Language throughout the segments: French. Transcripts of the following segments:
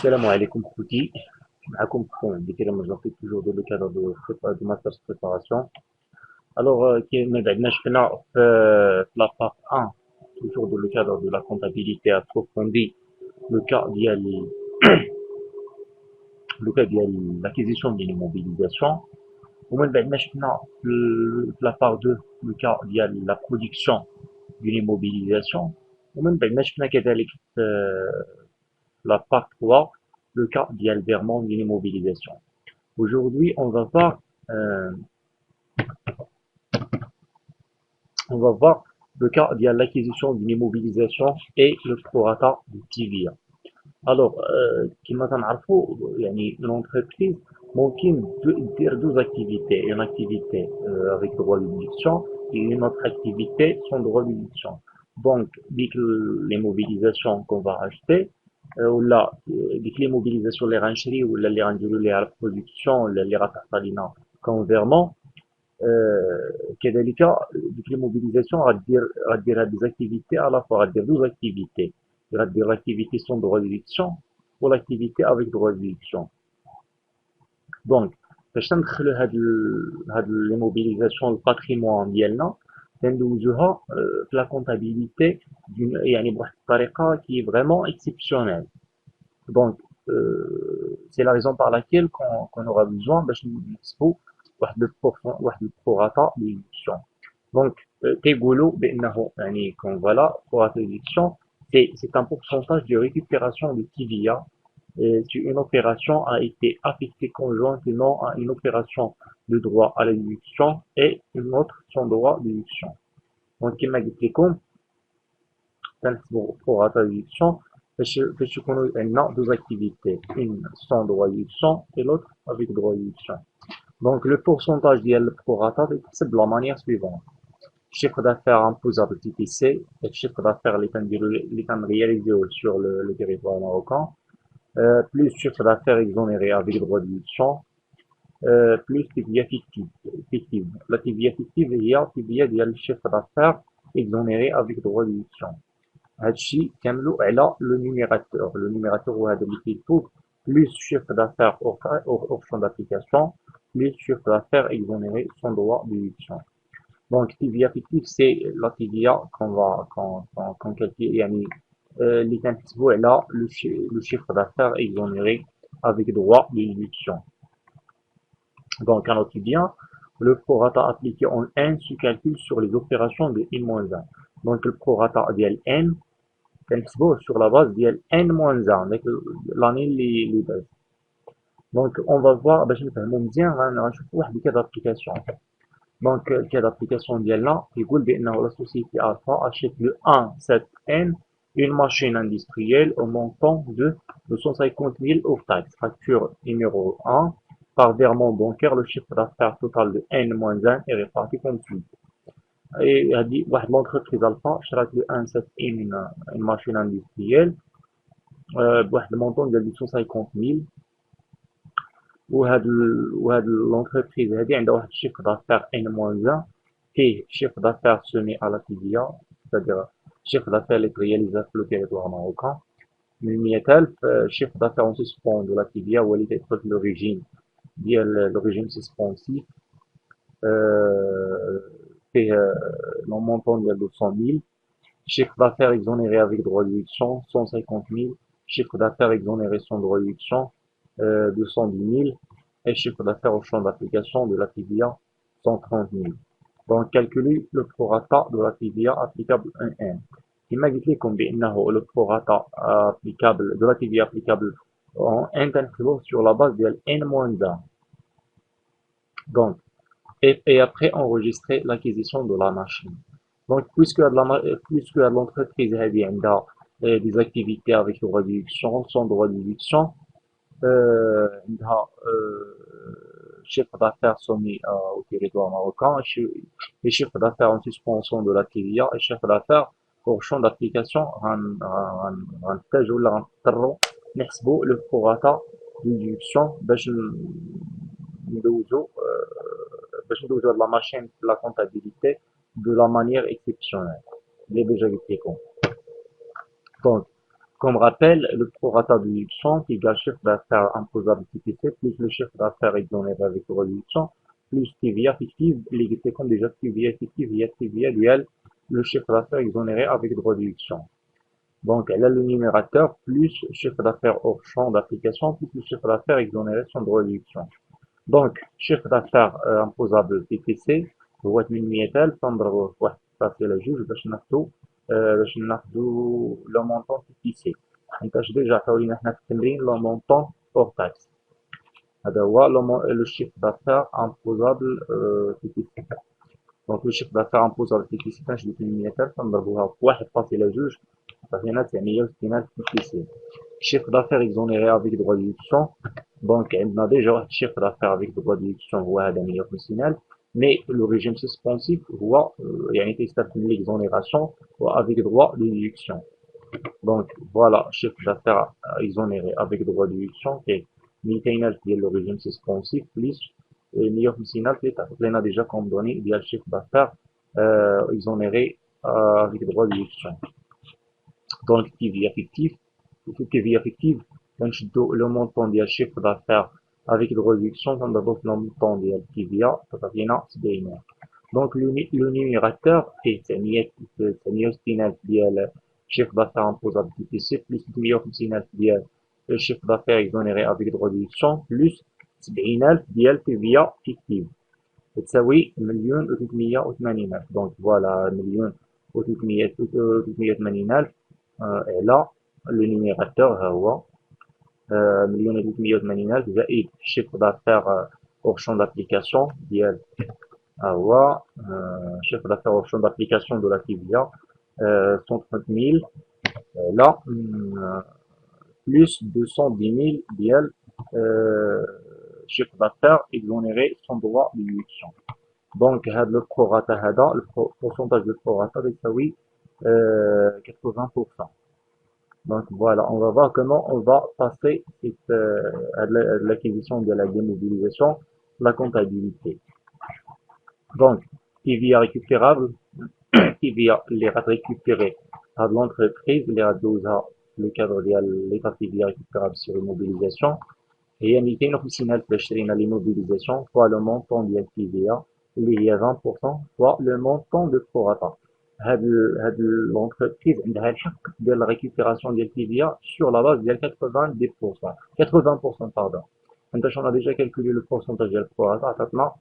Salam alaikum Kouti. معكم بكرة مجرد toujours dans le cadre de master préparation. Alors, ما بعدناش هنا في la part 1 toujours dans le cadre de la comptabilité approfondie le cas ديال l'acquisition d'une immobilisation. ومن بعدناش هنا في la part 2 le cas ديال la production d'une immobilisation. ومن بعدناش هنا كذلك la part 3 le cas ديال virement d'une immobilisation. Aujourd'hui, euh, on va voir le cas de l'acquisition d'une immobilisation et le prorata du TVA. Alors, كما تنعرفوا يعني l'entreprise ممكن دير deux activités, une activité avec droit de déduction et une autre activité sans droit de déduction. Donc, dès que l'immobilisation qu'on va acheter ولا ديك لي موبيليزاسيون اللي غنشري ولا اللي غنديروا ليها البرودكسيون ولا اللي غتعطى لينا كونفيرمون كذلك ديك لي موبيليزاسيون غدير هاد ليزاكتيفيتي على فوا غدير دوز اكتيفيتي غدير لاكتيفيتي سون دروا ديدكسيون و لاكتيفيتي افيك دروا ديدكسيون دونك باش تندخلوا هاد لي موبيليزاسيون الباتريمون ديالنا تندوزوها في لا كونتابيليتي يعني بواحد الطريقه كي فريمون اكسيبسيونيل. Donc, c'est la raison par laquelle qu'on aura besoin باش نحسبوا واحد البروراتا ديدكسيون. Donc, كيقولوا بانه يعني كون فوالا بروراتا ديدكسيون c'est un pourcentage de récupération de TVA si une opération a été affectée conjointement à une opération de droit à la déduction et une autre sans droit de déduction. Donc, كما قلت لكم تنحسبوا بروراتا ديدكسيون باش يكونوا عندنا deux activités, une sans droit de déduction et l'autre avec droit de déduction. Donc le pourcentage ديال البروراتا يتحسب de la manière suivante. Chiffre d'affaires imposable TTC, le chiffre d'affaires اللي كنرياليزيو sur le territoire marocain, plus chiffre d'affaires exonéré avec droit de déduction, plus TVA fictive. La TVA fictive هي TVA ديال الشيفر d'affaires exonéré avec droit de déduction. هادشي كاملو على لو نيميراتور هو هذا اللي كيفوق plus chiffre d'affaires hors champ d'application plus chiffre d'affaires exonéré sans droit de déduction. Donc TVA fictif c'est la TVA qu'on calcule يعني اللي كنحسبوا على le chiffre d'affaires exonéré avec droit de déduction. Donc un autre bien, le prorata appliqué en N se calcule sur les opérations de N-1. Donc le prorata ديال N كنحسبوه sur la base ديال N-1 ديك l'année اللي داز. Donc on va voir باش نفهمو مزيان غنشوفو واحد الكاد ابليكاسيون. Donc الكاد ابليكاسيون ديالنا كيقول بانه la société Alpha achète le 1/7N une machine industrielle au montant de 250 000 hors taxe. Facture numéro 1 par virement bancaire, le chiffre d'affaires total de N-1 est réparti comme suit. Et هذه واحد l'entreprise Alpha شرات له 1/7N une machine industrielle بواحد المونطون ديال 250 000 وهاد l'entreprise هذه عندها واحد الشيفر دافير N-1 فيه chiffre d'affaires soumis à la TVA, c'est-à-dire chiffre d'affaires اللي réalisé في le territoire marocain من 100,000 chiffre d'affaires en suspens de la TVA هو اللي كيدخل في l'origine ديال l'origine suspensif فيه le montant ديال 200 000 chiffre d'affaires exonéré avec droit de déduction 150 000 chiffre d'affaires exonéré sans droit de déduction 210 000 et chiffre d'affaires au champ d'application de la TVA 130 000. Donc calculer le prorata de la TVA applicable en N. كما قلت لكم بانه le prorata applicable de la TVA applicable en N تنحسبوه sur la base ديال N-1. Donc et après enregistrer l'acquisition de la machine. Donc puisque l'entreprise هذه عندها des activités avec droit de déduction sans droit de déduction عندها chiffre d'affaires soumis au territoire marocain, les chiffres d'affaires en suspension de la TVA et chiffre d'affaires au champ d'application غنحتاجو ولا غنضطرو نحسبو le prorata de déduction باش ندوزو هاد la machine de la comptabilité de la manière exceptionnelle. اللي déjà قلت لكم. Donc Comme rappel, le prorata de déduction qui égale chiffre d'affaires imposable TTC plus le chiffre d'affaires exonéré avec droit de déduction plus TVA fictive, l'égalité comme déjà TVA fictive via TVA duel le chiffre d'affaires exonéré avec droit de déduction. Donc, elle a le numérateur plus chiffre d'affaires hors champ d'application plus le chiffre d'affaires exonéré sans droit de déduction. Donc, chiffre d'affaires imposable TTC هو 800,000 تنضربوه في واحد فاصلة جوج باش ناخدو لو مونطون TTC. حيتاش ديجا عطاو لينا حنا في التمرين لو مونطون hors taxe. هذا هو لو شيفر دافير امبوزابل TTC. دونك لو شيفر دافير امبوزابل TTC كنشدو 800,000 تنضربوها في واحد فاصلة جوج تعطينا 960,000 TTC. Chiffre d'affaires exonéré avec droit de déduction. Donc, on a déjà un chiffre d'affaires avec droit de déduction هو هذا 150,000 mais le régime suspensif هو يعني تستخدم l'exonération avec droit de déduction. Donc, voilà, chiffre d'affaires exonéré avec droit de déduction c'est 200,000 ديال le régime suspensif plus 150,000 اللي تعطي لنا déjà comme données ديال chiffre d'affaires exonéré avec droit de déduction. Donc, TVA fictif, TVA fictive, le montant du chiffre d'affaires avec de réduction, on a donc le montant de TVA, ça vient à donc, le numérateur est estimé le chiffre d'affaires imposable TTC plus 150,000 le chiffre d'affaires exonéré avec de réduction plus 70,000 ديال TVA fictive. تساوي 1,380,000. Donc, voilà, 1,380,000 على le numérateur هو 1,380,000 زائد chiffre d'affaires hors champ d'application ديال هو chiffre d'affaires hors champ d'application de la TVA 130,000 là plus 210,000 ديال chiffre d'affaires exonéré sans droit de déduction. Donc هذا le prorata هذا le pourcentage de prorata يساوي 80%. Donc voilà, on va voir comment on va passer l'acquisition de la démobilisation, la comptabilité. Donc, TVA récupérable, TVA les rats récupérés à l'entreprise, les rats le cadre de l'état TVA récupérable sur immobilisation. Et il y a une l'immobilisation, soit le montant de la TVA, il y a 20%, soit le montant de prorata. هاد l'entreprise عندها الحق ديال la récupération ديال TVA sur la base ديال 90%. 80% pardon. انت on a déjà calculé le pourcentage ديال prorata عطاتنا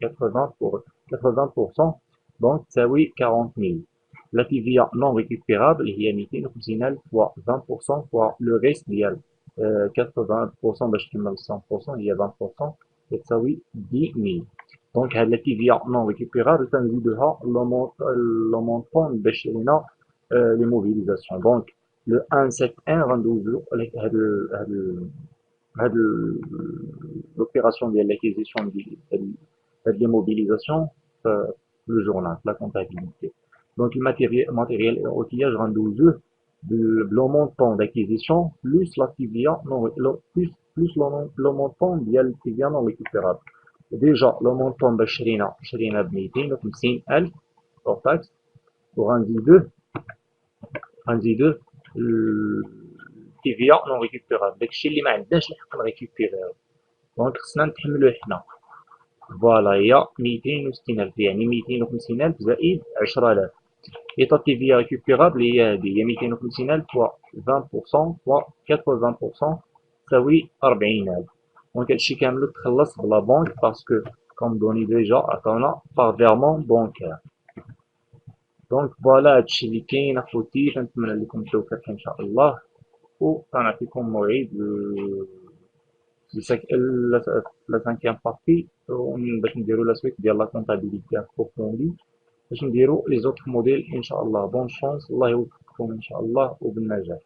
80%. Donc تساوي 40,000. La TVA non récupérable هي 250,000 fois 20% fois le reste ديال 80% باش تكمل 100% هي 20% تساوي 10,000. Donc, la TVA non récupérable, ça nous dit le montant de l'immobilisation. Donc, le 171 rendez-vous, l'opération de l'acquisition de l'immobilisation, le journal, la comptabilité. Donc, le matériel et outillage rendez-vous, le montant d'acquisition plus la TVA non, plus le montant de la TVA non récupérable. Déjà, le montant de شرينا ب 250,000 hors taxe وغنزيدو TVA non récupérable. داكشي اللي ما عندناش الحق نريكوبيريو. دونك خصنا نتحملوه حنا. فوالا هي 260,000 يعني 250,000 زائد 10,000. إيطا TVA récupérable هي هادي هي 250,000 fois 20% fois 80% تساوي 40,000. Donc, هادشي كامل تخلص بلا بنك باسكو كوم دوني ديجا عطاونا باغ فيرمون بونكير. دونك فوالا هادشي اللي كاين اخوتي كنتمنى لكم التوفيق ان شاء الله وكنعطيكم موعد لا سانكيام بارتي باش نديرو لا سويت ديال لا كونتابيليتي ابروفوندي باش نديرو لي زوطخ موديل ان شاء الله. بون شانس الله يوفقكم ان شاء الله وبالنجاح.